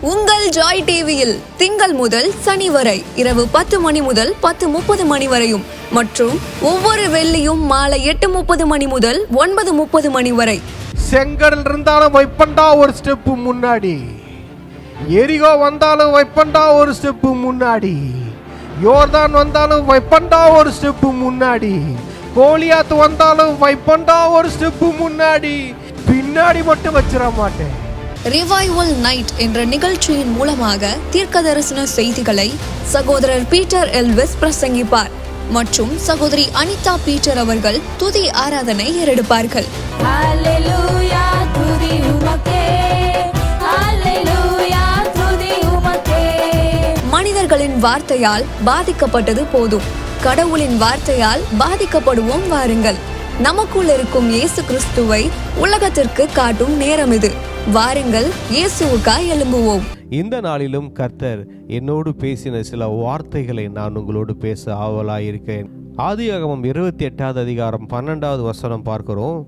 உங்கள் ஜாய் டிவியில் திங்கள் முதல் சனி வரை இரவு 10 மணி முதல் 10:30 மணி வரையும் மற்றும் ஒவ்வொரு வெள்ளியும் மாலை 8:30 மணி முதல் 9:30 மணி வரை. செங்கடல் இருந்தாலும் வைப்பண்டா ஒரு ஸ்டெப்பு முன்னாடி, எரிகோ வந்தாலும் வைப்பண்டா ஒரு ஸ்டெப்பு முன்னாடி, யோர்தான் வந்தாலும் வைப்பண்டா ஒரு ஸ்டெப்பு முன்னாடி, கோலியாத் வந்தாலும் வைப்பண்டா ஒரு ஸ்டெப்பு முன்னாடி, பின்னாடி மட்டும் வச்சிட மாட்டேன். ரிவைவல் நைட் என்ற நிகழ்ச்சியின் மூலமாக தீர்க்க தரிசன செய்திகளை சகோதரர் பீட்டர் எல்விஸ் பிரசங்கிப்பார் மற்றும் சகோதரி அனிதா பீட்டர் அவர்கள் துதி ஆராதனை ஏறெடுப்பார்கள். மனிதர்களின் வார்த்தையால் பாதிக்கப்பட்டது போதும், கடவுளின் வார்த்தையால் பாதிக்கப்படுவோம் வாருங்கள். நமக்குள் இருக்கும் இயேசு கிறிஸ்துவை உலகத்திற்கு காட்டும் நேரம் இது. வாருங்கள், இயேசுவுக்காய் எழும்புவோம். இந்த நாளிலும் கர்த்தர் என்னோடு பேசின சில வார்த்தைகளை நான் உங்களோடு பேச ஆவலாயிருக்கேன். ஆதியாகமம் 28வது அதிகாரம் 12வது வசனம் பார்க்கிறோம்.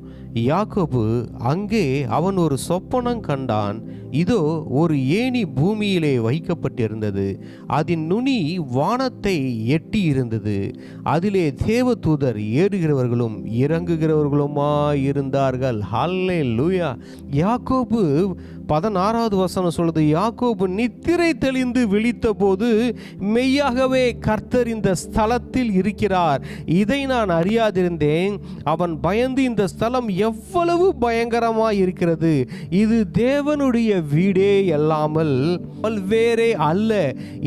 யாக்கோபு அங்கே அவன் ஒரு சொப்பனம் கண்டான். இதோ ஒரு ஏணி பூமியிலே வைக்கப்பட்டிருந்தது, அதன் நுனி வானத்தை எட்டி இருந்தது, அதிலே தேவதூதர் ஏறுகிறவர்களும் இறங்குகிறவர்களுமாயிருந்தார்கள். ஹல்லேலூயா. யாக்கோபு 16வது வசனம் சொல்லுது, யாக்கோபு நித்திரை தெளிந்து விழித்த போது மெய்யாகவே கர்த்தர் இந்த ஸ்தலத்தில் இருக்கிறார், இதை நான் அறியாதிருந்தேன். அவன் பயந்து இந்த ஸ்தலம் எவ்வளவு பயங்கரமாய் இருக்கிறது, இது தேவனுடைய வீடே அல்லாமல் வேறே அல்ல,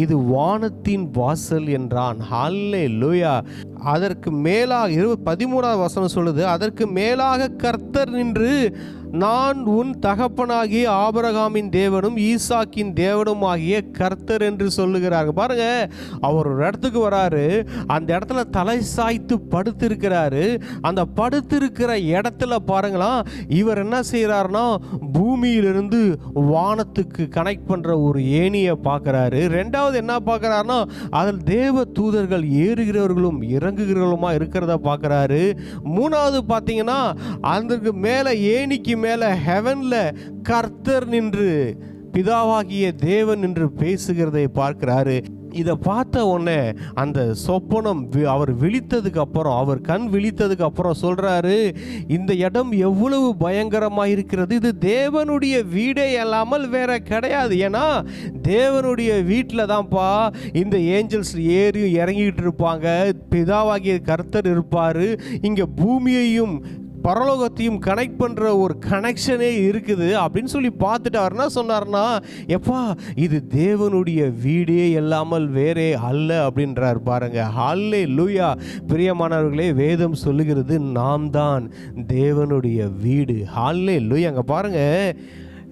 இது வானத்தின் வாசல் என்றான். ஹல்லேலூயா. அதற்கு மேலாக 13வது வசனம் சொல்லுது, அதற்கு மேலாக கர்த்தர் நின்று, நான் உன் தகப்பனாகிய ஆபிரகாமின் தேவனும் ஈசாக்கின் தேவனும் ஆகிய கர்த்தர் என்று சொல்லுகிறார்கள். பாருங்க, அவர் ஒரு இடத்துக்கு வராரு, அந்த இடத்துல தலை சாய்த்து படுத்திருக்கிறாரு. அந்த படுத்திருக்கிற இடத்துல பாருங்களா, இவர் என்ன செய்யறாருன்னா பூமியிலிருந்து வானத்துக்கு கனெக்ட் பண்ற ஒரு ஏணியை பார்க்கிறாரு. ரெண்டாவது என்ன பார்க்கிறாருன்னா, அதில் தேவ தூதர்கள் ஏறுகிறவர்களும் இறங்குகிறவர்களுமா இருக்கிறத பார்க்கிறாரு. மூணாவது பார்த்தீங்கன்னா, அதற்கு மேலே ஏணிக்கு மேல ஹெவன்ல கர்த்தர் நின்று பிதாவாகிய தேவன் நின்று பேசுகிறதை பார்க்கிறாரு. இதை பார்த்த உடனே அந்த சொப்பனம் அவர் விழித்ததுக்கு அப்புறம், அவர் கண் விழித்ததுக்கு அப்புறம் சொல்றாரு, இந்த இடம் எவ்வளவு பயங்கரமாக இருக்கிறது, இது தேவனுடைய வீடே அல்லாமல் வேற கிடையாது. ஏன்னா தேவனுடைய வீட்டில் தான்ப்பா இந்த ஏஞ்சல்ஸ் ஏறி இறங்கிட்டு இருப்பாங்க, பிதாவாகிய கர்த்தர் இருப்பார், இங்கே பூமியையும் பரலோகத்தையும் கனெக்ட் பண்ணுற ஒரு கனெக்ஷனே இருக்குது அப்படின்னு சொல்லி பார்த்துட்டு அவர் என்ன சொன்னார்னா, எப்பா இது தேவனுடைய வீடே இல்லாமல் வேறே அல்ல அப்படின்றார். பாருங்க, ஹல்லேலூயா. பிரியமானவர்களே, வேதம் சொல்லுகிறது நாம் தான் தேவனுடைய வீடு. ஹல்லேலூயா. அங்கே பாருங்க,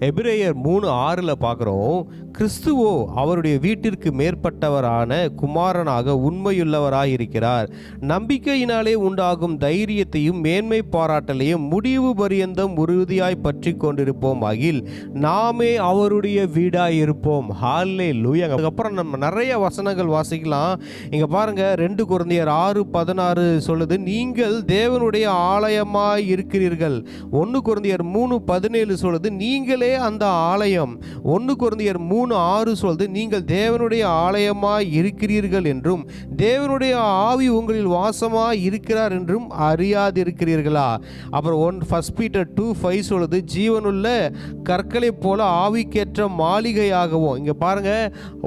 எபிரேயர் 3:6 பார்க்குறோம், கிறிஸ்துவோ அவருடைய வீட்டிற்கு மேற்பட்டவரான குமாரனாக உண்மையுள்ளவராயிருக்கிறார், நம்பிக்கையினாலே உண்டாகும் தைரியத்தையும் மேன்மை பாராட்டலையும் முடிவு பரியந்தம் உறுதியாய் பற்றி கொண்டிருப்போம் ஆகில் நாமே அவருடைய வீடாய் இருப்போம். ஹல்லேலூயா. அதுக்கப்புறம் நம்ம நிறைய வசனங்கள் வாசிக்கலாம். இங்கே பாருங்க, 2 கொரிந்தியர் 6:16 சொல்லுது, நீங்கள் தேவனுடைய ஆலயமாய் இருக்கிறீர்கள். 1 கொரிந்தியர் 3:17 சொல்லுது, நீங்களே அந்த ஆலயம். 1 கொரிந்தியர் 3:6 சொல்லுது, நீங்கள் தேவனுடைய ஆலயமாய் இருக்கிறீர்கள் என்றும் தேவனுடைய ஆவி உங்களில் வாசமாய் இருக்கிறார் என்றும் அறியாதிருக்கிறீர்களா? அப்புறம் 1 பீட்டர் 2:5 சொல்லுது, ஜீவனுள்ள கற்களை போல ஆவிக்கேற்ற மாளிகையாகவும். இங்க பாருங்க,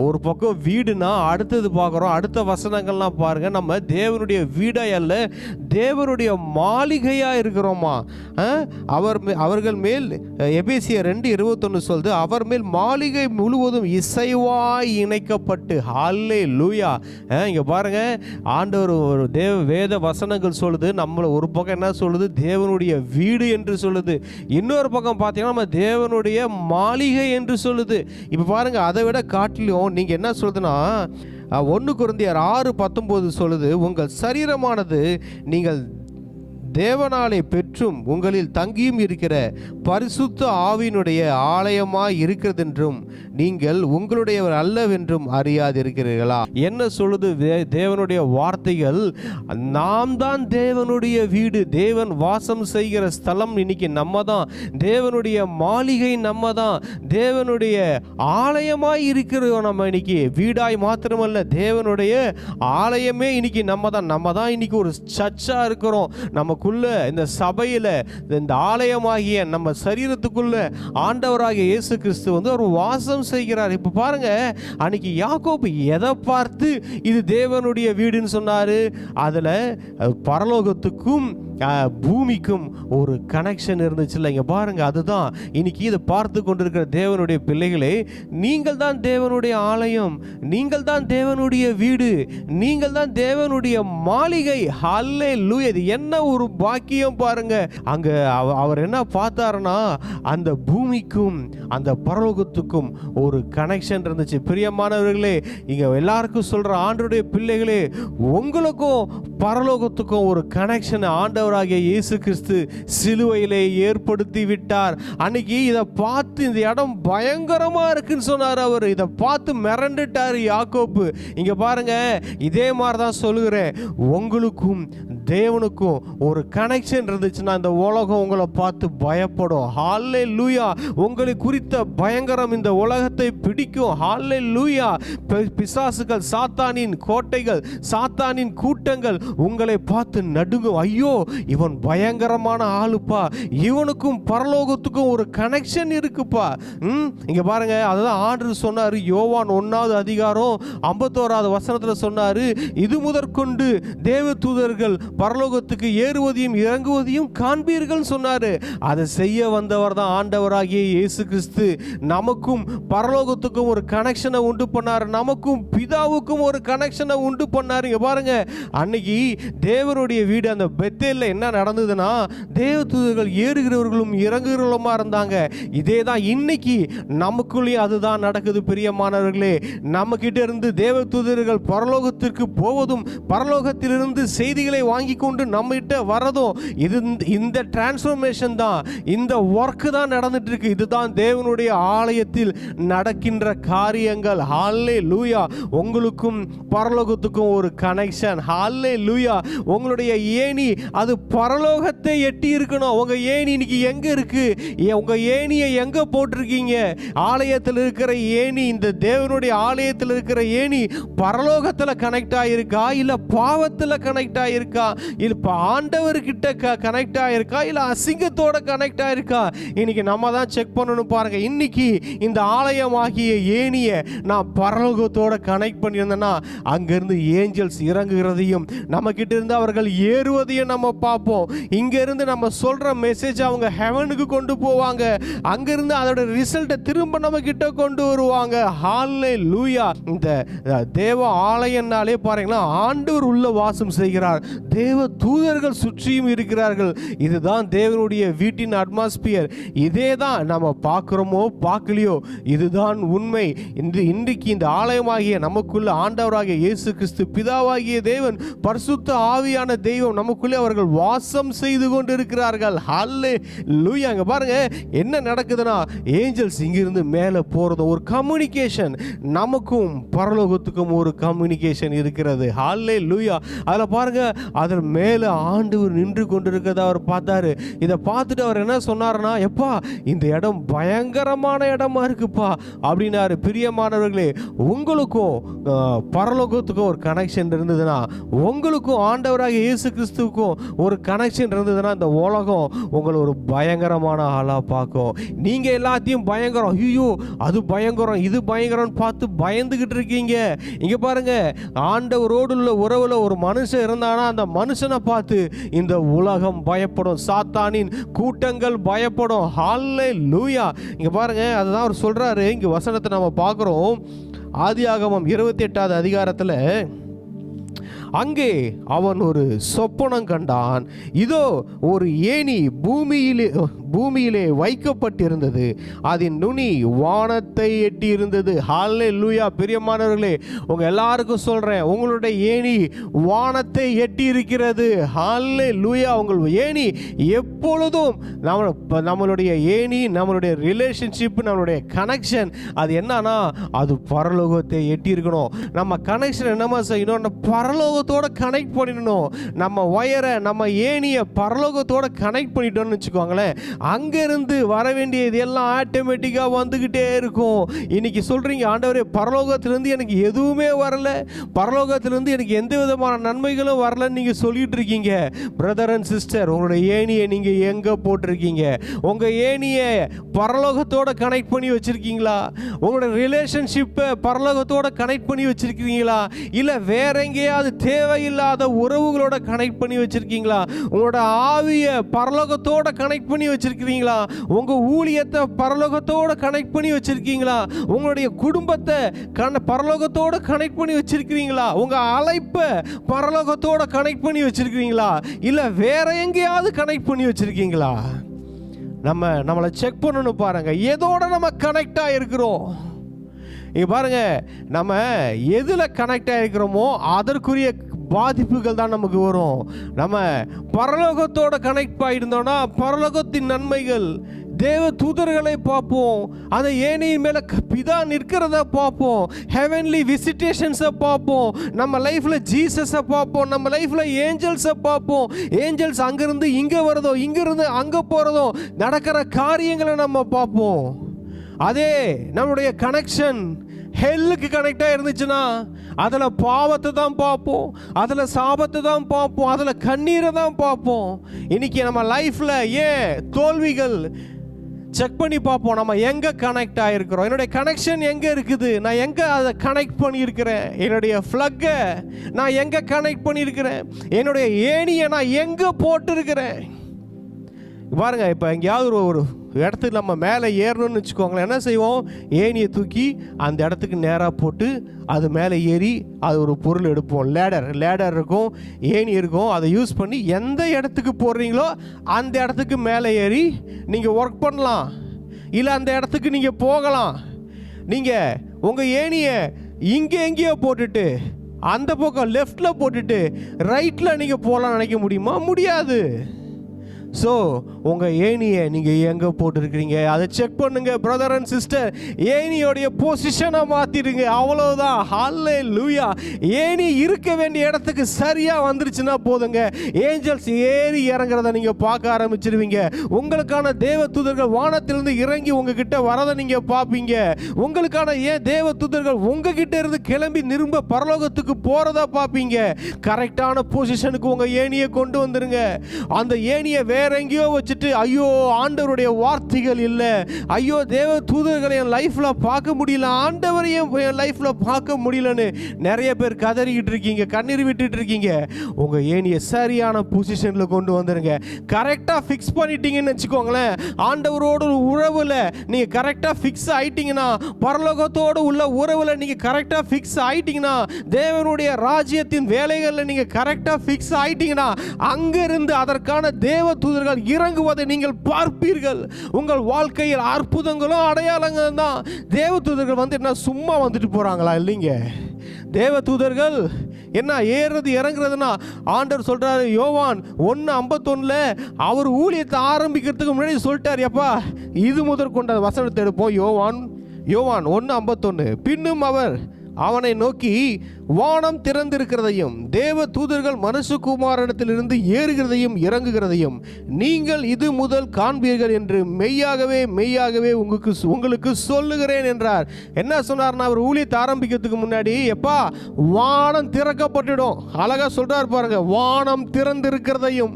ஒரு பக்கம் வீடுனா அடுத்தது பார்க்குறோம், அடுத்த வசனங்கள்லாம் பாருங்க, நம்ம தேவனுடைய வீடாய் அல்ல தேவனுடைய மாளிகையா இருக்கிறோமா. அவர்கள் மேல் எபேசியர் 2:21 சொல்லுது, அவர் மேல் மாளிகை முழுவதும் இசைவாய் இணைக்கப்பட்டு. ஹல்லேலூயா. இங்க பாருங்க, ஆண்டவர் ஒரு வேத வசனங்கள் சொல்லுது, நம்மள ஒரு பக்கம் என்ன சொல்லுது, தேவனுடைய வீடு என்று சொல்லுது, இன்னொரு பக்கம் பார்த்தீங்கன்னா நம்ம தேவனுடைய மாளிகை என்று சொல்லுது. இப்போ பாருங்க, அதை விட காட்டிலும் நீங்க என்ன சொல்லுதுன்னா, 1 கொரிந்தியர் 6:19 சொல்லுது, உங்கள் சரீரமானது நீங்கள் தேவனாலே பெற்றும் உங்களில் தங்கியும் இருக்கிற பரிசுத்த ஆவியினுடைய ஆலயமாய் இருக்கிறதென்றும் நீங்கள் உங்களுடையவர் அல்லவென்றும் அறியாதிருக்கிறீர்களா? என்ன சொல்லுது தேவனுடைய வார்த்தைகள்? நாம் தான் தேவனுடைய வீடு, தேவன் வாசம் செய்கிற ஸ்தலம் இன்னைக்கு நம்ம தான், தேவனுடைய மாளிகை நம்ம தான், தேவனுடைய ஆலயமாய் இருக்கிறோம் நம்ம. இன்னைக்கு வீடாய் மாத்திரமல்ல, தேவனுடைய ஆலயமே இன்னைக்கு நம்ம தான் இன்னைக்கு ஒரு சர்ச்சா இருக்கிறோம். நமக்குள்ள இந்த சபையில இந்த ஆலயமாகிய நம்ம சரீரத்துக்குள்ள ஆண்டவராகிய இயேசு கிறிஸ்து அவர் வாசம் செய்கிறார். இப்ப பாருங்க, அன்னைக்கு யாக்கோபு எதை பார்த்து இது தேவனுடைய வீடுன்னு சொன்னாரு? அதுல பரலோகத்துக்கும் பூமிக்கும் ஒரு கனெக்ஷன் இருந்துச்சு இல்லைங்க. பாருங்க, அதுதான் இன்னைக்கு இதை பார்த்து கொண்டிருக்கிற தேவனுடைய பிள்ளைகளே, நீங்கள் தான் தேவனுடைய ஆலயம், நீங்கள் தான் தேவனுடைய வீடு, நீங்கள் தான் தேவனுடைய மாளிகை. ஹல்லேலூயா! இது என்ன ஒரு பாக்கியம் பாருங்க. அங்க அவர் என்ன பார்த்தாருன்னா, அந்த பூமிக்கும் அந்த பரலோகத்துக்கும் ஒரு கனெக்ஷன் இருந்துச்சு. பிரியமானவர்களே, இங்க எல்லாருக்கும் சொல்ற ஆண்டவருடைய பிள்ளைகளே, உங்களுக்கும் பரலோகத்துக்கும் ஒரு கனெக்ஷன் ஆண்டவராகிய இயேசு கிறிஸ்து சிலுவையிலே ஏற்படுத்தி விட்டார். அன்னைக்கு இதை பார்த்து இந்த இடம் பயங்கரமா இருக்குன்னு சொன்னார். அவர் இதை பார்த்து மிரண்டுட்டார் யாக்கோபு. இங்க பாருங்க, இதே மாதிரி தான் சொல்லுகிறேன், உங்களுக்கும் தேவனுக்கும் ஒரு கனெக்ஷன் இருந்துச்சுன்னா இந்த உலகம் உங்களை பார்த்து பயப்படும். ஹல்லேலூயா! உங்களை குறித்த பயங்கரம் இந்த உலகத்தை பிடிக்கும். ஹல்லேலூயா! பிசாசுகள், சாத்தானின் கோட்டைகள், சாத்தானின் கூட்டங்கள் உங்களை பார்த்து நடுங்கும். ஐயோ, இவன் பயங்கரமான ஆளுப்பா, இவனுக்கும் பரலோகத்துக்கும் ஒரு கனெக்ஷன் இருக்குப்பா. இங்க பாருங்க, அதுதான் ஆண்டவர் சொன்னாரு. யோவான் 1வது அதிகாரம் 51வது வசனத்துல சொன்னாரு, இது முதற்கொண்டு தேவ தூதர்கள் பரலோகத்துக்கு ஏறுவதையும் இறங்குவதையும் காண்பீர்கள் சொன்னாரு. அதை செய்ய வந்தவர் தான் ஆண்டவராகிய இயேசு கிறிஸ்து. நமக்கும் பரலோகத்துக்கும் ஒரு கனெக்ஷனை உண்டு பண்ணாரு, நமக்கும் பிதாவுக்கும் ஒரு கனெக்ஷனை உண்டு பண்ணாரு. இங்க பாருங்க, அன்னைக்கு தேவனுடைய வீடு அந்த பெத்தேல்ல என்ன நடந்ததுன்னா, தேவ தூதர்கள் ஏறுகிறவர்களும் இறங்குகிறவர்களுமா இருந்தாங்க. இதே தான் இன்னைக்கு நமக்குள்ளேயும் அதுதான் நடக்குது. பிரியமானவர்களே, நம்ம கிட்ட இருந்து தேவ தூதர்கள் பரலோகத்திற்கு போவதும் பரலோகத்திலிருந்து செய்திகளை வாங்கி கொண்டு நம்ம கிட்ட வரதும், இது இந்த டிரான்ஸ்ஃபர்மேஷன் தான், இந்த ஒர்க் தான் நடந்துட்டு இருக்கு. இதுதான் தேவனுடைய ஆலயத்தில் நடக்கின்ற காரியங்கள். ஹல்லேலூயா! உங்களுக்கும் பரலோகத்துக்கும் ஒரு கனெக்ஷன். ஹல்லேலூயா! உங்களுடைய ஏணி அது பரலோகத்தை எட்டி இருக்கணும். உங்க ஏணி இன்னைக்கு எங்க இருக்கு? உங்க ஏணியை எங்க போட்டிருக்கீங்க? ஆலயத்தில் இருக்கிற ஏணி, இந்த தேவனுடைய ஆலயத்தில் இருக்கிற ஏணி பரலோகத்தில் கனெக்ட் ஆயிருக்கா, இல்ல பாவத்தில் கனெக்ட் ஆயிருக்கா, இல்ல ஆண்டவர்கிட்ட கனெக்ட் ஆயிருக்கா, இல்ல அசிங்கத்தோட கனெக்ட் ஆயிருக்கா? இன்னைக்கு நம்ம தான் செக் பண்ணணும். பாருங்க, இன்னைக்கு இந்த ஆலயமாகிய ஏணிய நான் பரலோகத்தோட கனெக்ட் பண்ணியிருந்தேன்னா, அங்கிருந்து ஏஞ்சல்ஸ் இறங்குகிறதையும் நம்ம கிட்ட இருந்து அவர்கள் ஏறுவதையும் நம்ம பார்ப்போம். இங்க இருந்து நம்ம சொல்ற மெசேஜ் அவங்க ஹெவனுக்கு கொண்டு போவாங்க. அங்கிருந்து அதோட ரிசல்ட்டை திரும்ப நம்ம கிட்ட கொண்டு வருவாங்க. ஹல்லேலூயா! இந்த தேவ ஆலயம்னாலே பாருங்களா, ஆண்டவர் உள்ள வாசம் செய்கிறார், தேவ தூதர்கள் சுற்றியும் இருக்கிறார்கள். இதுதான் தேவனுடைய வீட்டின் அட்மாஸ்பியர். இதே தான் நம்ம பார்க்கிறோமோ பார்க்கலையோ, இதுதான் உண்மை. இன்றைக்கு இந்த ஆலயமாகிய நமக்குள்ள ஆண்டவராகிய இயேசு கிறிஸ்து, பிதாவாகிய தேவன், பரிசுத்த ஆவியான தெய்வம் நமக்குள்ளே அவர்கள் வாசம் செய்து கொண்டு இருக்கிறார்கள். ஹல்லேலூயா! அங்க பாருங்க என்ன நடக்குதுன்னா, ஏஞ்சல்ஸ் இங்கிருந்து மேலே போறது ஒரு கம்யூனிகேஷன். நமக்கும் பரலோகத்துக்கும் ஒரு கம்யூனிகேஷன் இருக்கிறது. ஹல்லேலூயா! அதில் பாருங்க, அதில் மேலே ஆண்டவர் நின்று கொண்டிருக்கிறத அவர் பார்த்தாரு. இதை பார்த்துட்டு அவர் என்ன சொன்னார்னா, எப்பா இந்த இடம் பயங்கரமான இடமா இருக்குப்பா அப்படின்னாரு. பிரியமானவர்களே, உங்களுக்கும் பரலோகத்துக்கும் ஒரு கனெக்ஷன் இருந்ததுன்னா, உங்களுக்கும் ஆண்டவராக இயேசு கிறிஸ்துவுக்கும் ஒரு கனெக்ஷன் இருந்ததுன்னா, இந்த உலகம் உங்களை ஒரு பயங்கரமான ஆளா பார்க்கும். நீங்க எல்லாத்தையும் பயங்கரம், ஐயோ அது பயங்கரம் இது பயங்கரம் பார்த்து பயந்துகிட்டு இருக்கீங்க. இங்க பாருங்க, ஆண்டவரோடு உள்ள உறவுல ஒரு மனுஷன் இருந்தானா, அந்த மனுஷனை பார்த்து இந்த உலகம் பயப்படும், சாத்தானின் கூட்டங்கள் பயப்படும். ஹல்லேலூயா! இங்க பாருங்க, அதுதான் அவர் சொல்றாரு. இங்க வசனத்தை நம்ம பார்க்கிறோம். ஆதியாகமம் 28வது அதிகாரத்தில், அங்கே அவன் ஒரு சொப்பனம் கண்டான். இதோ ஒரு ஏணி பூமியிலே வைக்கப்பட்டிருந்தது, அதன் நுனி வானத்தை எட்டி இருந்தது. ஹல்லேலூயா. பிரியமானவர்களே, உங்க எல்லாருக்கும் சொல்றேன், உங்களுடைய ஏணி வானத்தை எட்டி இருக்கிறது. ஹல்லேலூயா. உங்கள் ஏணி எப்பொழுதும் நம்மளுடைய ஏணி, நம்மளுடைய ரிலேஷன்ஷிப், நம்மளுடைய கனெக்ஷன் அது என்னன்னா அது பரலோகத்தை எட்டி இருக்கணும். நம்ம கனெக்ஷன் என்னமா செய்யணும், பரலோகத்தோட கனெக்ட் பண்ணிடணும். நம்ம வயரை, நம்ம ஏணியை பரலோகத்தோட கனெக்ட் பண்ணிட்டோம்னு வச்சுக்கோங்களேன், அங்கிருந்து வர வேண்டியது எல்லாம் ஆட்டோமேட்டிக்காக வந்துக்கிட்டே இருக்கும். இன்னைக்கு சொல்றீங்க, ஆண்டவரே பரலோகத்திலிருந்து எனக்கு எதுவுமே வரல, பரலோகத்திலிருந்து எனக்கு எந்த விதமான நன்மைகளும் வரலன்னு நீங்கள் சொல்லிட்டு இருக்கீங்க. பிரதர் அண்ட் சிஸ்டர், உங்களுடைய ஏணியை நீங்கள் எங்கே போட்டிருக்கீங்க? உங்கள் ஏணியை பரலோகத்தோட கனெக்ட் பண்ணி வச்சிருக்கீங்களா? உங்களோட ரிலேஷன்ஷிப்பை பரலோகத்தோட கனெக்ட் பண்ணி வச்சிருக்கீங்களா? இல்லை வேற எங்கேயாவது தேவையில்லாத உறவுகளோட கனெக்ட் பண்ணி வச்சிருக்கீங்களா? உங்களோட ஆவியை பரலோகத்தோட கனெக்ட் பண்ணி வச்சிருக்கீங்களா? உங்கள் ஊழியத்தை பரலோகத்தோட கனெக்ட் பண்ணி வச்சிருக்கீங்களா? உங்களுடைய குடும்பத்தை பரலோகத்தோட கனெக்ட் பண்ணி வச்சிருக்கீங்களா? உங்கள் அழைப்பை பரலோகத்தோட கனெக்ட் பண்ணி வச்சிருக்கீங்களா? இல்லை வேற எங்கேயாவது கனெக்ட் பண்ணி வச்சிருக்கீங்களா? நம்மளை செக் பண்ணணும். பாருங்க, எதோட நம்ம கனெக்ட் ஆகிருக்கிறோம். இங்க பாருங்க, நம்ம எதில் கனெக்ட் ஆகிருக்கிறோமோ அதற்குரிய பாதிப்புகள் தான் நமக்கு வரும். நம்ம பரலோகத்தோட கனெக்ட் ஆகிருந்தோம்னா பரலோகத்தின் நன்மைகள், தேவ தூதர்களை பார்ப்போம், அந்த ஏணியின் மேலே பிதா நிற்கிறத பார்ப்போம், ஹெவன்லி விசிட்டேஷன்ஸை பார்ப்போம், நம்ம லைஃப்பில் ஜீசஸை பார்ப்போம், நம்ம லைஃப்பில் ஏஞ்சல்ஸை பார்ப்போம். ஏஞ்சல்ஸ் அங்கேருந்து இங்கே வரதோ, இங்கேருந்து அங்கே போகிறதோ, நடக்கிற காரியங்களை நம்ம பார்ப்போம். அதே நம்மளுடைய கனெக்ஷன் ஹெல்லுக்கு கனெக்டாக இருந்துச்சுன்னா அதில் பாவத்தை தான் பார்ப்போம், அதில் சாபத்தை தான் பார்ப்போம், அதில் கண்ணீரை தான் பார்ப்போம். இன்னைக்கு நம்ம லைஃப்பில் ஏன் தோல்விகள் செக் பண்ணி பார்ப்போம், நம்ம எங்கே கனெக்ட் ஆகிருக்கிறோம், என்னுடைய கனெக்ஷன் எங்கே இருக்குது, நான் எங்கே அதை கனெக்ட் பண்ணியிருக்கிறேன், என்னுடைய ஃப்ளக்கை நான் எங்கே கனெக்ட் பண்ணியிருக்கிறேன், என்னுடைய ஏணியை நான் எங்கே போட்டிருக்கிறேன். பாருங்க, இப்போ எங்கேயாவது ஒரு இடத்துக்கு நம்ம மேலே ஏறணும்னு வச்சுக்கோங்களேன், என்ன செய்வோம், ஏணியை தூக்கி அந்த இடத்துக்கு நேராக போட்டு அது மேலே ஏறி அது ஒரு பொருள் எடுப்போம். லேடர் இருக்கும், ஏணி இருக்கும், அதை யூஸ் பண்ணி எந்த இடத்துக்கு போடுறீங்களோ அந்த இடத்துக்கு மேலே ஏறி நீங்கள் ஒர்க் பண்ணலாம், இல்லை அந்த இடத்துக்கு நீங்கள் போகலாம். நீங்கள் உங்கள் ஏணியை இங்கே எங்கேயோ போட்டுட்டு அந்த பக்கம் லெஃப்டில் போட்டுட்டு ரைட்டில் நீங்கள் போகலான்னு நினைக்க முடியுமா? முடியாது. ஸோ உங்கள் ஏணியை நீங்கள் எங்கே போட்டுருக்கிறீங்க அதை செக் பண்ணுங்க பிரதர் அண்ட் சிஸ்டர். ஏணியோடைய பொசிஷனை மாற்றிடுங்க, அவ்வளோதான். ஹல்லேலூயா. ஏணி இருக்க வேண்டிய இடத்துக்கு சரியாக வந்துருச்சுன்னா போதுங்க, ஏஞ்சல்ஸ் ஏறி இறங்குறத நீங்கள் பார்க்க ஆரம்பிச்சிருவீங்க. உங்களுக்கான தேவ தூதர்கள் வானத்திலிருந்து இறங்கி உங்ககிட்ட வரதை நீங்கள் பார்ப்பீங்க. உங்களுக்கான தேவ தூதர்கள் உங்ககிட்ட இருந்து கிளம்பி திரும்ப பரலோகத்துக்கு போகிறத பார்ப்பீங்க. கரெக்டான பொசிஷனுக்கு உங்கள் ஏணியை கொண்டு வந்துருங்க. அந்த ஏணியை வேற எங்கேயோ வச்சுட்டு ஐயோ ஆண்டவருடைய வார்த்தைகள் இல்லை, ஐயோ தேவ தூதர்களை என் லைஃப்ல பார்க்க முடியல, ஆண்டவரையும் என் லைஃப்ல பார்க்க முடியலன்னு நிறைய பேர் கதறிக்கிட்டு இருக்கீங்க, கண்ணீர் விட்டுட்டு இருக்கீங்க. உங்க ஏணியை சரியான பொசிஷன்ல கொண்டு வந்துருங்க. கரெக்டா ஃபிக்ஸ் பண்ணிட்டீங்கன்னு வச்சுக்கோங்களேன், ஆண்டவரோட உறவுல நீங்க கரெக்டா ஃபிக்ஸ் ஆயிட்டீங்கன்னா, பரலோகத்தோடு உள்ள உறவுல நீங்க கரெக்டா ஃபிக்ஸ் ஆயிட்டீங்கன்னா, தேவனுடைய ராஜ்யத்தின் வேலைகளில் நீங்க கரெக்டா ஃபிக்ஸ் ஆயிட்டீங்கன்னா, அங்கிருந்து அதற்கான தேவ தூதர்கள் இறங்குவதை நீங்கள் பார்ப்பீர்கள். உங்கள் வாழ்க்கையில் அற்புதங்களும் அடையாளங்கள் தான். தேவ தூதர்கள் வந்து என்ன சும்மா வந்துட்டு போறாங்களா? இல்லைங்க. தேவ தூதர்கள் என்ன ஏறுறது இறங்குறதுன்னா, ஆண்டவர் சொல்றாரு யோவான் 1:51 அவர் ஊழியத்தை ஆரம்பிக்கிறதுக்கு முன்னாடி சொல்லிட்டார், எப்பா இது முதற் கொண்ட வசனத்தை எடுப்போம். யோவான் 1:51 பின்னும் அவர் அவனை நோக்கி, வானம் திறந்திருக்கிறதையும் தேவ தூதர்கள் மனுஷகுமாரனிடத்திலிருந்து ஏறுகிறதையும் இறங்குகிறதையும் நீங்கள் இது முதல் காண்பீர்கள் என்று மெய்யாகவே உங்களுக்கு சொல்லுகிறேன் என்றார். என்ன சொன்னார்னா, அவர் ஊழியத்தை ஆரம்பிக்கிறதுக்கு முன்னாடி எப்பா வானம் திறக்கப்பட்டுடும். அழகா சொல்றார் பாருங்க, வானம் திறந்திருக்கிறதையும்.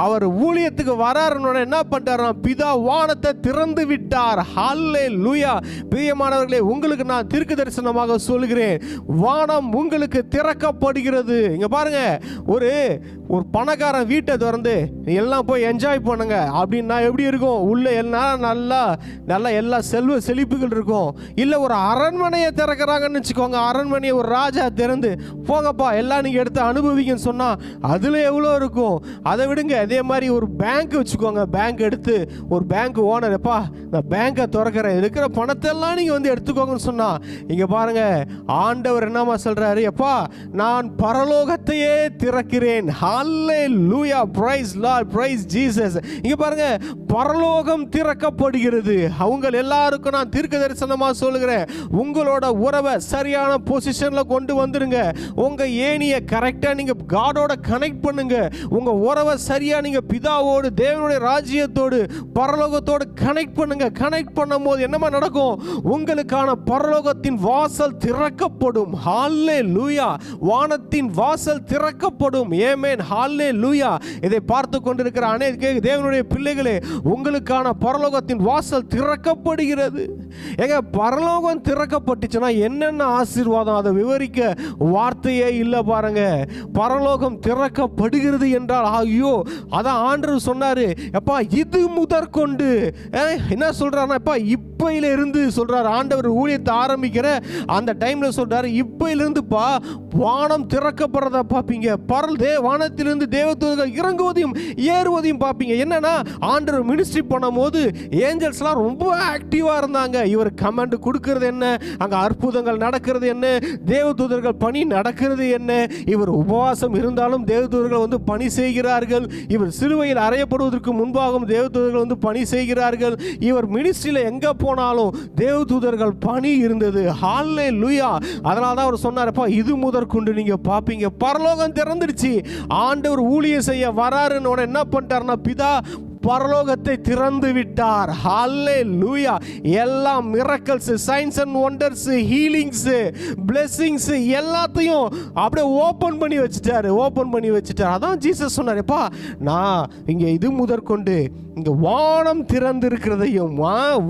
அவர் ஊழியத்துக்கு வராருன்னு என்ன பண்ணிட்டார், பிதா வானத்தை திறந்து விட்டார். ஹல்லேலூயா. பிரியமானவர்களே, உங்களுக்கு நான் தீர்க்க தரிசனமாக சொல்கிறேன், வானம் உங்களுக்கு திறக்கப்படுகிறது. இங்க பாருங்க, ஒரு பணக்காரன் வீட்டை திறந்து எல்லாம் போய் என்ஜாய் பண்ணுங்க அப்படின்னா எப்படி இருக்கும்? உள்ள எல்லாம் நல்லா எல்லா செல்வ செழிப்புகள் இருக்கும். இல்லை ஒரு அரண்மனையை திறக்கிறாங்கன்னு வச்சுக்கோங்க, அரண்மனையை ஒரு ராஜா திறந்து போங்கப்பா எல்லாம் நீங்கள் எடுத்து அனுபவிங்கன்னு சொன்னால் அதில் எவ்வளோ இருக்கும்? அதை விடுங்க. அதே மாதிரி ஒரு பேங்க் வச்சுக்கோங்க, பேங்க் எடுத்து ஒரு பேங்க் ஓனர், எப்பா நான் பேங்கை திறக்கிறேன், இருக்கிற பணத்தை எல்லாம் நீங்கள் வந்து எடுத்துக்கோங்கன்னு சொன்னால், இங்கே பாருங்க ஆண்டவர் என்னமா சொல்கிறாரு? எப்பா நான் பரலோகத்தையே திறக்கிறேன். ஹல்லேலூயா, பிரைஸ் லார்ட், பிரைஸ் ஜீசஸ். இங்கே பாருங்க பரலோகம் திறக்கப்படுகிறது. அவங்க எல்லாருக்கும் நான் தீர்க்க தரிசனமாக சொல்லுகிறேன், உங்களோட உறவை சரியான பொசிஷனில் கொண்டு வந்துருங்க. உங்கள் ஏணியை கரெக்டாக நீங்கள் காடோட கனெக்ட் பண்ணுங்க. உங்கள் உறவை சரியாக நீங்கள் பிதாவோடு, தேவனுடைய ராஜ்யத்தோடு, பரலோகத்தோடு கனெக்ட் பண்ணுங்க. கனெக்ட் பண்ணும் போது என்னமா நடக்கும்? உங்களுக்கான பரலோகத்தின் வாசல் திறக்கப்படும். ஹல்லேலூயா, வானத்தின் வாசல் திறக்கப்படும். ஆமென், ஹல்லேலூயா. இதை பார்த்து கொண்டிருக்கிற அநேக தேவனுடைய பிள்ளைகளே, உங்களுக்கான பரலோகத்தின் வாசல் திறக்கப்படுகிறது. எங்க பரலோகம் திறக்கப்பட்டுச்சுன்னா என்னென்ன ஆசீர்வாதம், அதை விவரிக்க வார்த்தையே இல்லை பாருங்க. பரலோகம் திறக்கப்படுகிறது என்றால் ஐயோ, அதான் ஆண்டவர் சொன்னாரு, எப்பா இது முதற்கொண்டு என்ன சொல்றாருன்னா, எப்பா இப்பையில இருந்து சொல்றாரு ஆண்டவர். ஊழியத்தை ஆரம்பிக்கிற அந்த டைம்ல சொல்றாரு, இப்பையிலிருந்துப்பா வானம் திறக்கப்படுறத பார்ப்பீங்க. வானத்திலிருந்து தேவதூதர்கள் இறங்குவதையும் ஏறுவதையும் பார்ப்பீங்க. என்னன்னா ஆண்டவர் மினிஸ்ட்ரி பண்ணும் போது ஏஞ்சல்ஸ்லாம் ரொம்ப ஆக்டிவா இருந்தாங்க. இவர் கமெண்ட் கொடுக்கிறது என்ன, அங்க அற்புதங்கள் நடக்கிறது என்ன, தேவதூதர்கள் பணி நடக்கிறது என்ன. இவர் உபவாசம் இருந்தாலும் தேவதூதர்கள் வந்து பணி செய்கிறார்கள். இவர் சிலுவையில் அறையப்படுவதற்கு முன்பாகவும் தேவதூதர்கள் வந்து பணி செய்கிறார்கள். இவர் மினிஸ்ட்ரியில எங்க போனாலும் தேவதூதர்கள் பணி இருந்தது. ஹல்லேலூயா. அதனால தான் அவர் சொன்னார்ப்பா, இது முதற்கொண்டு நீங்க பாப்பீங்க. பரலோகம் திறந்துருச்சு. ஆண்டவர் ஊழியம் செய்ய வராருன்னு என்ன பண்ணிட்டாருன்னா, பிதா பரலோகத்தை திறந்து விட்டார். ஹல்லேலூயா. எல்லா miracles, science and wonders, healings, blessings எல்லாத்தையும் அப்படியே ஓபன் பண்ணி வச்சுட்டார். அதான் ஜீசஸ் சொன்னார்ப்பா, நான் இங்க இது முதற்கொண்டு இங்க வானம் திறந்து இருக்கிறதையும்,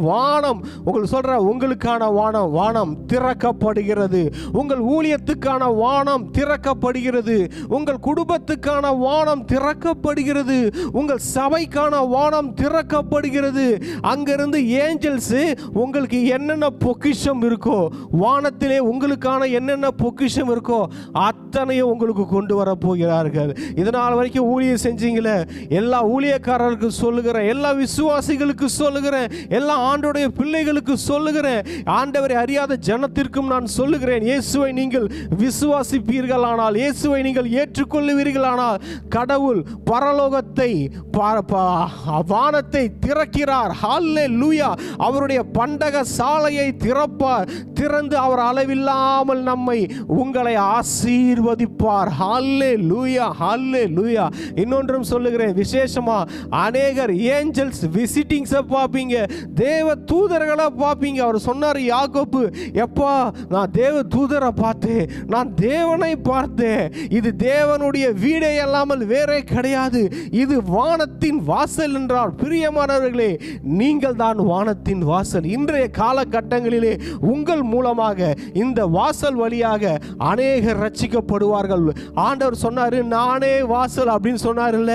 வானம் உங்களுக்கு சொல்ற, உங்களுக்கான வானம் திறக்கப்படுகிறது. உங்கள் ஊழியத்துக்கான வானம் திறக்கப்படுகிறது. உங்கள் குடும்பத்துக்கான வானம் திறக்கப்படுகிறது. உங்கள் சபைக்கான வானம் திறக்கப்படுகிறது. அங்கிருந்து ஏஞ்சல்ஸ் உங்களுக்கு என்னென்ன பொக்கிஷம் இருக்கோ, வானத்திலே உங்களுக்கான என்னென்ன பொக்கிஷம் இருக்கோ அத்தனையும் உங்களுக்கு கொண்டு வர போகிறார்கள். இதனால் வரைக்கும் ஊழியம் செஞ்சீங்களே, எல்லா ஊழியக்காரர்களுக்கு சொல்லுகிறேன், எல்லா விசுவாசிகளுக்கு சொல்லுகிறேன், எல்லா ஆண்டவருடைய பிள்ளைகளுக்கு சொல்லுகிறேன், ஆண்டவரை அறியாத ஜனத்திற்கும் நான் சொல்லுகிறேன், இயேசுவை நீங்கள் விசுவாசிப்பீர்களானால், இயேசுவை நீங்கள் ஏற்றுக்கொள்ளுவீர்களானால், கடவுள் பரலோகத்தை வானத்தை திறக்கிறார். ஹல்லேலூயா. அவருடைய பண்டக சாலையை திறப்பார். திறந்து அவர் அளவில்லாமல் நம்மை, உங்களை ஆசீர்வதிப்பார். ஹல்லேலூயா, ஹல்லேலூயா. இன்னொன்றும் சொல்லுகிறேன், விசேஷமா அநேகர் ஏஞ்சல்ஸ் விசிட்டிங்ஸ் பார்ப்பீங்க, தேவ தூதர்களை பார்ப்பீங்க. அவர் சொன்னார் யாக்கோபு, எப்பா நான் தேவ தூதரை பார்த்தேன், நான் தேவனை பார்த்தேன். இது தேவனுடைய வீடே அல்லாமல் வேறே கிடையாது, இது வானத்தின் வாசல் என்றார். பிரியமானவர்களே, நீங்கள் தான் வானத்தின் வாசல். இன்றைய காலகட்டங்களிலே உங்கள் மூலமாக இந்த வாசல் வழியாக அநேகர் ரட்சிக்கப்படுவார்கள். ஆண்டவர் சொன்னாரு, நானே வாசல் அப்படின்னு சொன்னார் இல்ல,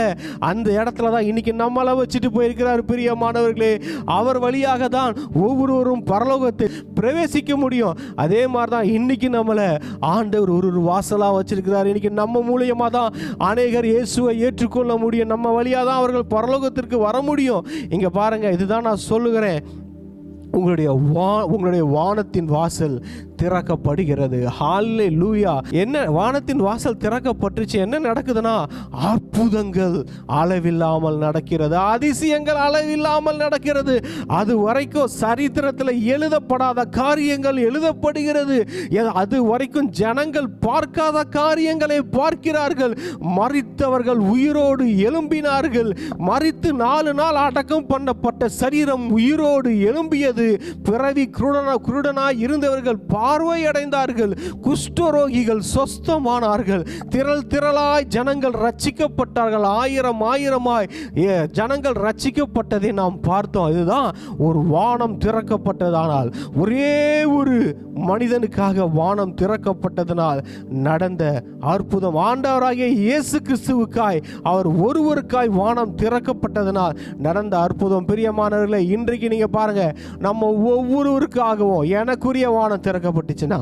அந்த இடத்துல தான் இன்னைக்கு நம்மள வச்சுட்டு போயிருக்கிறார். பிரியமானவர்களே, அவர் வழியாக தான் ஒவ்வொருவரும் பரலோகத்தை பிரவேசிக்க முடியும். அதே மாதிரி தான் இன்னைக்கு நம்மளை ஆண்டவர் ஒரு வாசலா வச்சிருக்கிறார். இன்னைக்கு நம்ம மூலியமா தான் அநேகர் இயேசுவை ஏற்றுக்கொள்ள முடியும். நம்ம வழியாக தான் அவர்கள் பரலோகத்திற்கு வர முடியும். இங்க பாருங்க, இதுதான் நான் சொல்லுகிறேன், உங்களுடைய வானத்தின் வாசல் திறக்கப்படுகிறது. ஹல்லேலூயா. என்ன வானத்தின் வாசல் திறக்கப்பட்டுச்சு, என்ன நடக்குதுன்னா அற்புதங்கள் அளவில்லாமல் நடக்கிறது, அதிசயங்கள் அளவில்லாமல் நடக்கிறது. அது வரைக்கும் சரித்திரத்தில் எழுதப்படாத காரியங்கள் எழுதப்படுகிறது. அது வரைக்கும் ஜனங்கள் பார்க்காத காரியங்களை பார்க்கிறார்கள். மரித்தவர்கள் உயிரோடு எழும்பினார்கள். மரித்து 4 நாள் அடக்கம் பண்ணப்பட்ட சரீரம் உயிரோடு எழும்பியது. பிறவி குருடனாய் இருந்தவர்கள் பார்வை அடைந்தார்கள். குஷ்டரோகிகள் சொஸ்தமானார்கள். திரளாய் ஜனங்கள் ரட்சிக்கப்பட்டார்கள். ஆயிரமாய் ஜனங்கள் ரட்சிக்கப்பட்டதை நாம் பார்த்தோம். இதுதான் ஒரு வானம் திறக்கப்பட்டதானால், ஒரே ஒரு மனிதனுக்காக வானம் திறக்கப்பட்டதனால் நடந்த அற்புதம். ஆண்டவராகிய இயேசு கிறிஸ்துவுக்காய், அவர் ஒருவருக்காய் வானம் திறக்கப்பட்டதனால் நடந்த அற்புதம். பிரியமானவர்களே, இன்றைக்கு நீங்க பாருங்க, நம்ம ஒவ்வொருவருக்காகவும் எனக்குரிய வானம் திறக்கப்பட்டுச்சுன்னா,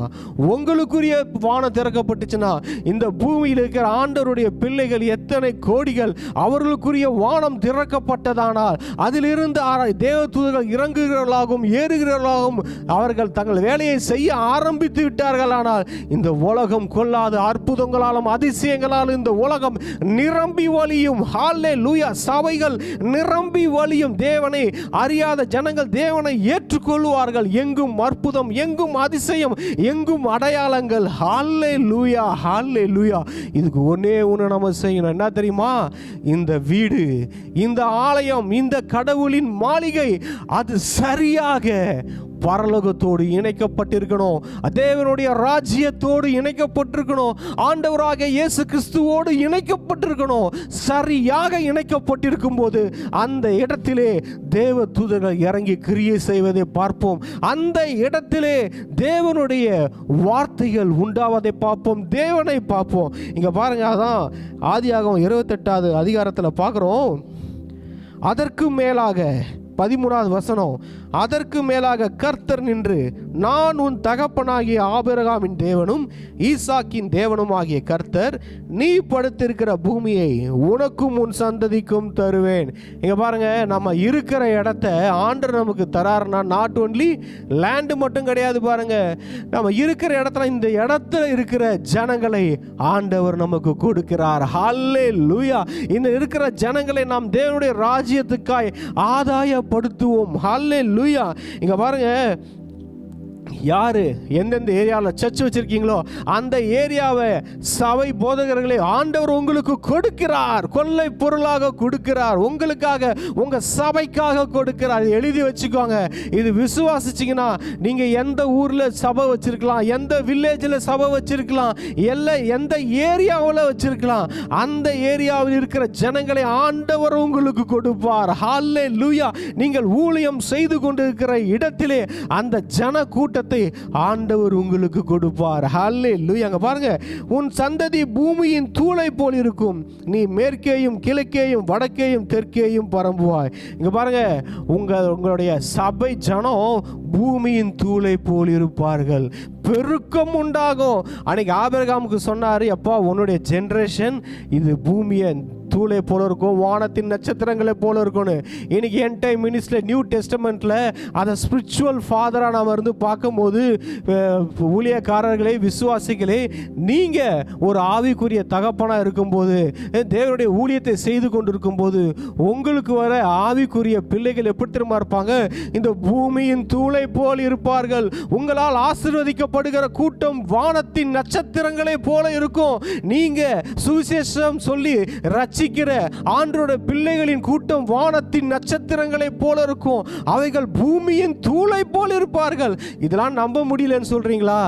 உங்களுக்குரிய வானம் திறக்கப்பட்டுச்சுன்னா, இந்த பூமியில் இருக்கிற ஆண்டவருடைய பிள்ளைகள் எத்தனை கோடிகள், அவர்களுக்குரிய வானம் திறக்கப்பட்டதானால் அதிலிருந்து தேவதூதர்கள் இறங்குகிறவர்களாகவும் ஏறுகிறவர்களாகவும் அவர்கள் தங்கள் வேலையை செய்ய ஆரம்பித்து விட்டார்கள். ஆனால் இந்த உலகம் கொள்ளாத அற்புதங்களாலும் அதிசயங்களாலும் இந்த உலகம் நிரம்பி வழியும். ஹல்லேலூயா. சபைகள் நிரம்பி வழியும். தேவனை அறியாத ஜனங்கள் தேவனை ஏற்றுக்கொள்வார்கள். எங்கும் அற்புதம், எங்கும் அதிசயம், எங்கும் அடையாளங்கள். ஹல்லேலூயா, ஹல்லேலூயா. இதுக்கு ஒன்னே ஒன்று நம்ம செய்யணும். என்ன தெரியுமா? இந்த வீடு, இந்த ஆலயம், இந்த கடவுளின் மாளிகை அது சரியாக பரலோகத்தோடு இணைக்கப்பட்டிருக்கணும். தேவனுடைய ராஜ்யத்தோடு இணைக்கப்பட்டிருக்கணும். ஆண்டவராக இயேசு கிறிஸ்துவோடு இணைக்கப்பட்டிருக்கணும். சரியாக இணைக்கப்பட்டிருக்கும் போது அந்த இடத்திலே தேவ தூதர்கள் இறங்கி கிரியை செய்வதை பார்ப்போம். அந்த இடத்திலே தேவனுடைய வார்த்தைகள் உண்டாவதை பார்ப்போம். தேவனை பார்ப்போம். இங்க பாருங்க, அதான் ஆதியாகமம் 28வது அதிகாரத்தில் பார்க்கிறோம். அதற்கு மேலாக 13வது வசனம், அதற்கு மேலாக கர்த்தர் நின்று, நான் உன் தகப்பனாகிய ஆபிரகாமின் தேவனும் ஈசாக்கின் தேவனும் ஆகிய கர்த்தர், நீ படுத்திருக்கிற பூமியை உனக்கும் உன் சந்ததிக்கும் தருவேன். இங்க பாருங்க, நம்ம இருக்கிற இடத்த ஆண்டவர் நமக்கு தராருன்னா நாட் ஒன்லி லேண்டு மட்டும் கிடையாது. பாருங்க, நம்ம இருக்கிற இடத்துல, இந்த இடத்துல இருக்கிற ஜனங்களை ஆண்டவர் நமக்கு கொடுக்கிறார். ஹல்லேலூயா. இந்த இருக்கிற ஜனங்களை நாம் தேவனுடைய ராஜ்யத்துக்காய் ஆதாயப்படுத்துவோம். ஹல்லேலூயா. இங்க பாருங்க, யாரு எந்தெந்த ஏரியாவில் சர்ச் வச்சிருக்கீங்களோ அந்த ஏரியாவை சபை போதகர்களை ஆண்டவர் உங்களுக்கு கொடுக்கிறார். கொள்ளை பொருளாக கொடுக்கிறார். உங்களுக்காக, உங்க சபைக்காக கொடுக்கிறார். எழுதி வச்சுக்கோங்க. இது விசுவாசிச்சிங்கன்னா நீங்க எந்த ஊர்ல சபை வச்சிருக்கலாம், எந்த வில்லேஜில் சபை வச்சிருக்கலாம், எந்த ஏரியாவில் வச்சிருக்கலாம். அந்த ஏரியாவில் இருக்கிற ஜனங்களை ஆண்டவர் உங்களுக்கு கொடுப்பார். ஹல்லேலூயா. நீங்கள் ஊழியம் செய்து கொண்டிருக்கிற இடத்திலே அந்த ஜன கூட்டத்தை ஆண்டவர் உங்களுக்கு கொடுப்பார். ஹல்லேலூயா. அங்க பாருங்க, உன் சந்ததி பூமியின் தூளை போல் இருக்கும். நீ மேற்கேயும் கிழக்கேயும் வடக்கேயும் தெற்கேயும் பரம்புவாய். இங்க பாருங்க, உங்களுடைய சபை ஜனம் பூமியின் தூளை போல் இருப்பார்கள். பெருக்கம் உண்டாகும். அன்னைக்கு ஆபிரகாமுக்கு சொன்னாரு, அப்பா உன்னுடைய ஜெனரேஷன் இது பூமியை தூளை போல இருக்கும், வானத்தின் நட்சத்திரங்களை போல இருக்கும்னு. இன்னைக்கு என் டைம் மினிஸ்ட்ரியில் நியூ டெஸ்டமெண்ட்ல அதை ஸ்பிரிச்சுவல் ஃபாதராக நாம் இருந்து பார்க்கும்போது, ஊழியக்காரர்களே, விசுவாசிகளே, நீங்க ஒரு ஆவிக்குரிய தகப்பனாக இருக்கும்போது, தேவனுடைய ஊழியத்தை செய்து கொண்டிருக்கும் போது உங்களுக்கு வர ஆவிக்குரிய பிள்ளைகள் எப்படி திரும்ப இருப்பாங்க? இந்த பூமியின் தூளை போல் இருப்பார்கள். உங்களால் ஆசீர்வதிக்கப்படுகிற கூட்டம் வானத்தின் நட்சத்திரங்களை போல இருக்கும். நீங்க சுவிசேஷம் சொல்லி ரட்சிக்கிற ஆண்டவருடைய பிள்ளைகளின் கூட்டம் வானத்தின் நட்சத்திரங்களை போல இருக்கும். அவைகள் பூமியின் தூளை போல இருப்பார்கள். இதெல்லாம் நம்ப முடியலன்னு சொல்றீங்களா?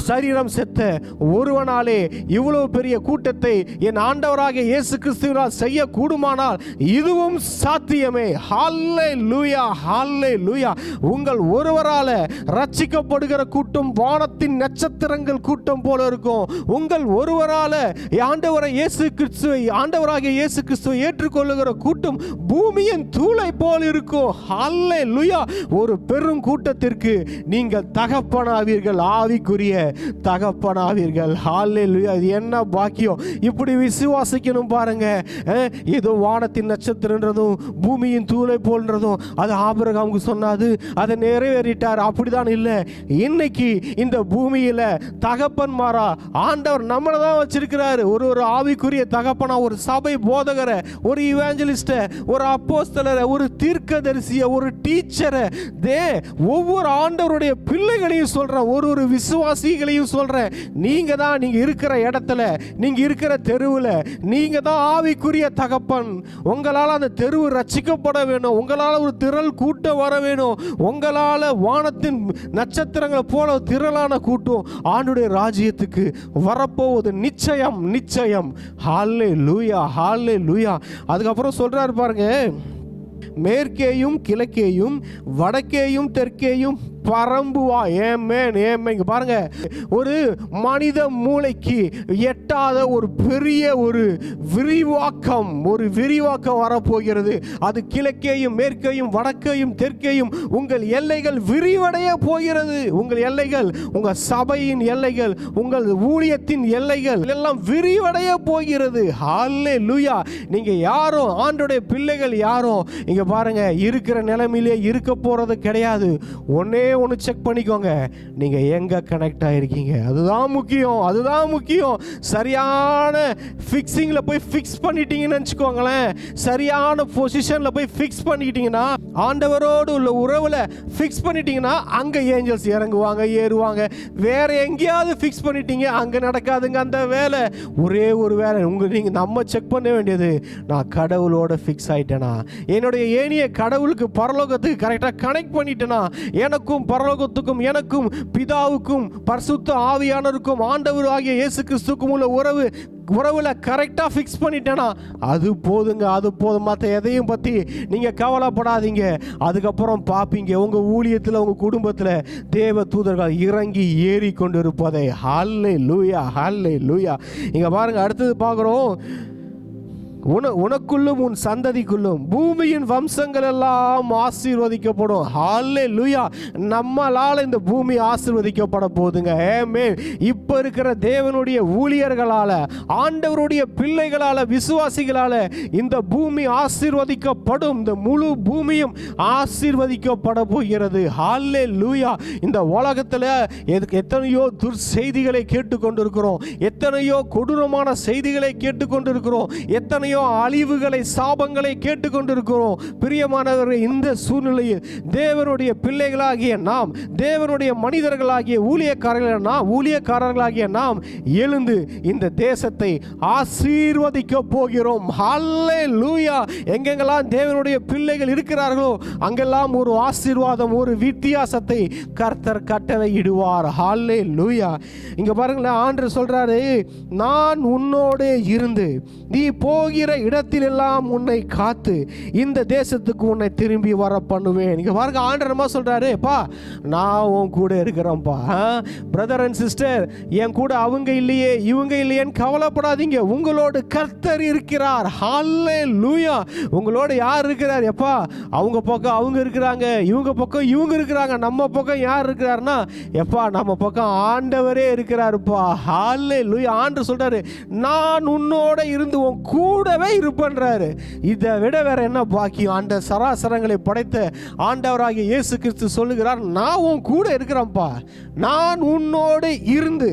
சரீரம் செத்த ஒருவனாலே இவ்வளவு பெரிய கூட்டத்தை என் ஆண்டவராக இயேசு கிறிஸ்துவினால் செய்ய கூடுமானால் இதுவும் சாத்தியமே. ஹல்லேலூயா, ஹல்லேலூயா. உங்கள் ஒருவரால ரட்சிக்கப்படுகிற கூட்டம் வானத்தின் நட்சத்திரங்கள் கூட்டம் போல இருக்கும். உங்கள் ஒருவரால ஆண்டவராக இயேசு கிறிஸ்துவை ஏற்றுக்கொள்ளுகிற கூட்டம் பூமியின் தூளை போல் இருக்கும். ஹல்லேலூயா. ஒரு பெரும் கூட்டத்திற்கு நீங்கள் தகப்பனாவீர்கள், ஆவிக்குரிய தகப்பனாவீர்கள். ஹல்லேலூயா. இது என்ன பாக்கியம்! இப்படி விசுவாசிக்கணும் பாருங்க. ஏதோ வானத்தின் நட்சத்திரன்றதும் பூமியின் தூளை போல்ன்றதும் அது ஆபிரகாமுக்கு சொன்னாது, அதை நிறைவேறிட்டார். அப்படிதான் இல்லை. இன்னைக்கு இந்த பூமியில தகப்பன்மாரா ஆண்டவர் நம்மளை தான் வச்சிருக்கிறாரு. ஒரு ஆவிக்குரிய தகப்பனா, ஒரு சபை போதகரை, ஒரு இவாஞ்சலிஸ்ட, ஒரு அப்போஸ்தலரை, ஒரு தீர்க்கதரிசியை, ஒரு டீச்சரை, ஒவ்வொரு ஆண்டவருடைய பிள்ளைகளையும் சொல்றேன், ஒரு விசுவாசிகளையும் சொல்றேன். நீங்க தான், நீங்க இருக்கிற இடத்துல, நீங்க இருக்கிற தெருவில் நீங்க தான் ஆவிக்குரிய தகப்பன். உங்களால் அந்த தெருவு ரட்சிக்கப்பட வேணும். உங்களால் ஒரு திரள் கூட்டம் வர வேணும். உங்களால் வானத்தின் நட்சத்திரங்களை போல திரளான கூட்டம் ஆண்டுடைய ராஜ்யத்துக்கு வரப்போவது நிச்சயம், நிச்சயம். ஹல்லேலூயா, ஹல்லேலூயா. அதுக்கப்புறம் சொல்றாரு பாருங்க, மேற்கேயும் கிழக்கேயும் வடக்கேயும் தெற்கேயும் பரம்புவா. ஏமேன் ஏமேன். இங்க பாருங்க, ஒரு மனித மூளைக்கு எட்டாத ஒரு பெரிய ஒரு விரிவாக்கம் வரப்போகிறது. அது கிழக்கேயும் மேற்கேயும் வடக்கையும் தெற்கேயும் உங்கள் எல்லைகள் விரிவடைய போகிறது. உங்கள் எல்லைகள், உங்கள் சபையின் எல்லைகள், உங்கள் ஊழியத்தின் எல்லைகள் எல்லாம் விரிவடைய போகிறது. ஹல்லேலூயா. நீங்க யாரும், ஆண்டவருடைய பிள்ளைகள் யாரும் இங்க பாருங்க இருக்கிற நிலைமையிலே இருக்க போறது கிடையாது. ஒன்னே ஒன்று செக் பண்ணிக்கோங்க, நீங்க எங்க கனெக்ட் ஆயிருக்கீங்க. அதுதான் முக்கியம். சரியான ஃபிக்ஸிங்ல போய் ஃபிக்ஸ் பண்ணிட்டீங்கன்னு நினைச்சுக்கோங்களேன். சரியான பொசிஷன்ல போய் ஃபிக்ஸ் பண்ணிட்டீங்கன்னா, ஆண்டவரோடு உள்ள உறவுல ஃபிக்ஸ் பண்ணிட்டீங்கன்னா, அங்க ஏஞ்சல்ஸ் இறங்குவாங்க, ஏறுவாங்க. வேற எங்கேயாவது ஃபிக்ஸ் பண்ணிட்டீங்க, அங்க நடக்காதுங்க அந்த வேலை. ஒரே ஒரு வேலை நீங்க நம்ம செக் பண்ண வேண்டியது, நான் கடவுளோட ஃபிக்ஸ் ஆயிட்டேனா, என்னுடைய ஏனிய கடவுளுக்கு பரலோகத்துக்கு கரெக்டாக கனெக்ட் பண்ணிட்டேனா, எனக்கும் பரலோகத்துக்கும் எனக்கும் பிதாவுக்கும் பரிசுத்த ஆவியானவருக்கும் ஆண்டவர் ஆகிய இயேசு கிறிஸ்துக்கும் உள்ள உறவுல கரெக்டாக ஃபிக்ஸ் பண்ணிட்டேனா, அது போதுங்க. அது போதும். மற்ற எதையும் பற்றி நீங்கள் கவலைப்படாதீங்க. அதுக்கப்புறம் பார்ப்பீங்க உங்கள் ஊழியத்தில், உங்கள் குடும்பத்தில் தேவ தூதர்கள் இறங்கி ஏறி கொண்டு இருப்பதை. ஹல்லேலூயா, ஹல்லேலூயா. இங்கே பாருங்க, அடுத்தது பார்க்குறோம், உனக்குள்ளும் உன் சந்ததிக்குள்ளும் பூமியின் வம்சங்கள் எல்லாம் ஆசீர்வதிக்கப்படும். ஹல்லேலூயா. நம்மளால இந்த பூமி ஆசீர்வதிக்கப்பட போகுதுங்க. ஆமென். இப்ப இருக்கிற தேவனுடைய ஊழியர்களால, ஆண்டவருடைய பிள்ளைகளால, விசுவாசிகளால இந்த பூமி ஆசீர்வதிக்கப்படும். இந்த முழு பூமியும் ஆசீர்வதிக்கப்பட போகிறது. ஹல்லேலூயா. இந்த உலகத்துல எத்தனையோ துர்செய்திகளை கேட்டுக்கொண்டிருக்கிறோம், எத்தனையோ கொடூரமான செய்திகளை கேட்டுக்கொண்டிருக்கிறோம், எத்தனையோ அழிவுகளை, சாபங்களை கேட்டுக்கொண்டிருக்கிறோம். பிரியமானவர்கள், இந்த சூழ்நிலையில் தேவனுடைய பிள்ளைகளாகிய நாம், தேவனுடைய மனிதர்களாகிய ஊழியக்காரர்களாகிய நாம் எழுந்து இந்த தேசத்தை ஆசீர்வதிக்க போகிறோம். ஹல்லேலூயா. எங்கெங்கெல்லாம் தேவனுடைய பிள்ளைகள் இருக்கிறார்களோ அங்கெல்லாம் ஒரு ஆசீர்வாதம், ஒரு வித்தியாசத்தை கர்த்தர் கட்டளையிடுவார். ஹல்லேலூயா. இங்க பாருங்களேன், ஆண்டவர் சொல்றாரு, நான் உன்னோடு இருந்து நீ போகிற இடத்திலெல்லாம் உன்னை காத்து இந்த தேசத்துக்கு உன்னை திரும்பி வர பண்ணுவேன். நீங்க பாருங்க, ஆண்டவர் என்ன சொல்றாரு, பா நான் உன் கூட இருக்கிறேன்ப்பா. பிரதர் அண்ட் சிஸ்டர், என் கூட அவங்க இல்லையே இவங்க இல்லையேன்னு கவலைப்படாதீங்க. உங்களோடு கர்த்தர் இருக்கிறார். ஹல்லேலூயா. உங்களோட யார் இருக்கிறார்? எப்பா அவங்க பக்கம் அவங்க இருக்கிறாங்க, இவங்க பக்கம் இவங்க இருக்கிறாங்க. நம்ம பக்கம் யார் இருக்கிறாருன்னா, எப்பா நம்ம பக்கம் ஆண்டவரே இருக்கிறாருப்பா. ஹல்லேலூயா. ஆண்டவர் சொல்றாரு, நான் உன்னோட இருந்து உன் கூடவே இருப்பேன்றாரு. இதை விட வேற என்ன பாக்கியம்? அந்த சராசரங்களை படைத்த ஆண்டவராகிய இயேசு கிறிஸ்து சொல்லுகிறார், நான் உன் கூட இருக்கிறேன்ப்பா. நான் உன்னோடு இருந்து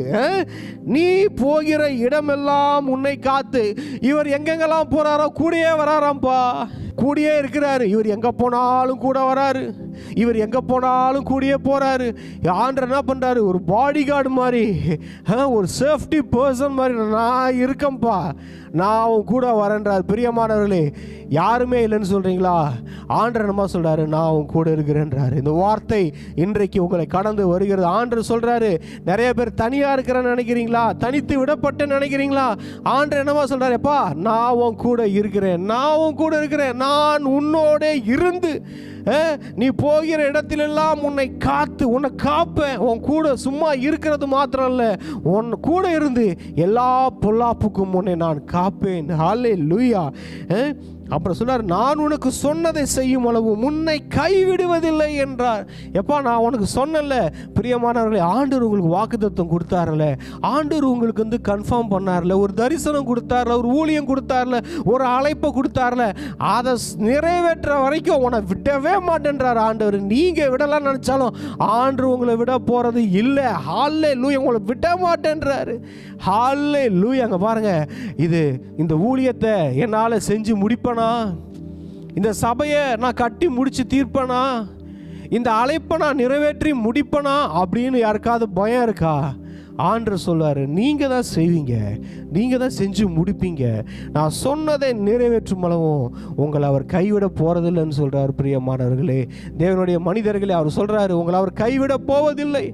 நீ போகிற இடமெல்லாம் உன்னை காத்து. இவர் எங்கெங்கெல்லாம் போறாரோ கூடயே வராராம்ப்பா. கூடியே இருக்கிறாரு. இவர் எங்க போனாலும் கூட வராரு, இவர் எங்க போனாலும் கூடியே போறாரு. ஆண்டவர் என்ன பண்றாரு? ஒரு பாடி கார்டு மாதிரி, ஒரு சேஃப்டி பர்சன் மாதிரி, நான் இருக்கேன்ப்பா, நான் உன் கூட வரேன்றார். பிரியமானவர்களே, யாருமே இல்லைன்னு சொல்றீங்களா? ஆண்டவர் என்னமா சொல்றாரு? நான் உன் கூட இருக்கிறேன்றாரு. இந்த வார்த்தை இன்றைக்கு உங்களை கடந்து வருகிறது. ஆண்டவர் சொல்றாரு, நிறைய பேர் தனியா இருக்கிறேன்னு நினைக்கிறீங்களா? தனித்து விடப்பட்டு நினைக்கிறீங்களா? ஆண்டவர் என்னமா சொல்றாரு? எப்பா நான் உன் கூட இருக்கிறேன், நான் உன் கூட இருக்கிறேன், நான் உன்னோட இருந்து நீ போகிற இடத்திலெல்லாம் உன்னை காத்து, உன்னை காப்பேன். உன் கூட சும்மா இருக்கிறது மாத்திரம் இல்லை, உன் கூட இருந்து எல்லா பொல்லாப்புக்கும் உன்னை நான் காப்பேன். ஹல்லேலூயா. அப்புறம் சொன்னார், நான் உனக்கு சொன்னதை செய்யும் அளவு உன்னை கைவிடுவதில்லை என்றார். எப்பா நான் உனக்கு சொன்னல. பிரியமானவர்களே, ஆண்டவர் உங்களுக்கு வாக்குத்தத்தம் கொடுத்தார்ல, ஆண்டவர் உங்களுக்கு வந்து கன்ஃபார்ம் பண்ணார்ல, ஒரு தரிசனம் கொடுத்தார்ல, ஒரு ஊழியம் கொடுத்தார்ல, ஒரு அழைப்பை கொடுத்தார்ல, அதை நிறைவேற்ற வரைக்கும் உன்னை விடவே மாட்டேன்றார் ஆண்டவர். நீங்க விடலாம் நினைச்சாலும் ஆண்டவர் உங்களை விட போறது இல்லை. ஹல்லேலூயா. உங்களை விட மாட்டேன்றாரு. ஹல்லேலூயா. அங்க பாருங்க, இந்த ஊழியத்தை என்னால் செஞ்சு முடிப்பேன், இந்த சபையை நான் கட்டி முடிச்சு தீர்ப்பனா, இந்த அழைப்பை நான் நிறைவேற்றி முடிப்பனா அப்படின்னு யாருக்காவது பயம் இருக்கா? ஆண்டவர் சொல்வார், நீங்க தான் செய்வீங்க, நீங்க தான் செஞ்சு முடிப்பீங்க. நான் சொன்னதை நிறைவேற்றும் அளவும் உங்களை அவர் கைவிட போறதில்லைன்னு சொல்றாரு. பிரியமானவர்களே, தேவனுடைய மனிதர்களே, அவர் சொல்றாரு, உங்களை அவர் கைவிட போவதில்லை.